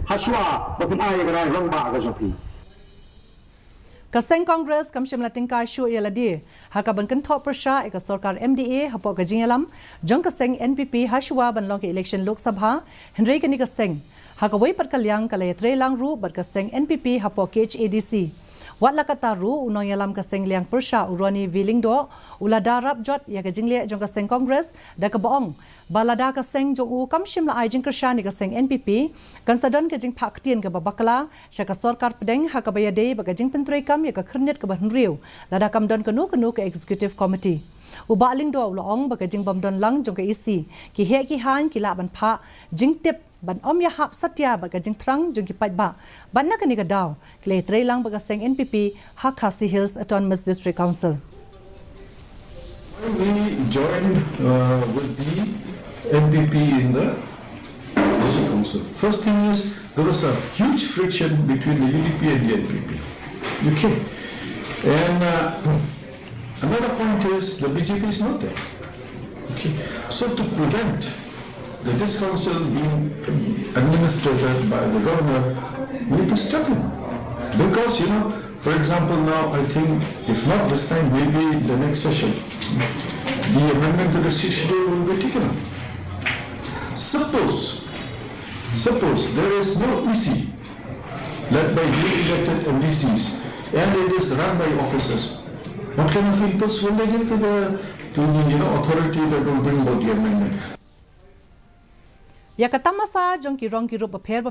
Hashwa bapin ay garai rangba ga jopi Kaseng Congress kamshim lating kai shu yaladi hakaban Kynthoh Pyrshah eka Sorkar MDA hapo ka Ïalam jong kaseng NPP hashwa ban long ke election Lok Sabha Henry kani kaseng hakawai pat kalyang kalay trelang ru bat kaseng NPP hapo KHASI wat lakata ru unong Ïalam kaseng liang Pyrshah urani vilingdo ulada rap jot ya ka jingle jong kaseng Congress da ka baong balada kaseng jong u kamshim la Jingkyrs ni kaseng NPP kan sadon ka jing phaktian ka babakla syaka Sorkar pedeng hakabaya day baga jing pentrai kam ya ka khnet ka banriu lada kam don kanu ka executive committee uba aling do ulong baga jing bam don lang jong ka isi ki he ki han ki la ban pha jing tip ban om ya hap satya baga jing trang jong ki Katba ban na kani ka daw kle trai lang baga seng NPP KHASI Hills Autonomous District Council. We joined with the NPP in the district council. First thing is there was a huge friction between the UDP and the NPP. Okay, and another point is the BJP is not there. Okay, so to prevent the district council being administered by the governor, we need to step in because for example, now I think if not this time, maybe the next session, the amendment to the schedule will be taken up. Suppose there is no EC led by duly elected MDCs and it is run by officers. What kind of impulse will they give to the authority that will bring about the amendment? Ya katamasa jong ki rong ki ru ba pher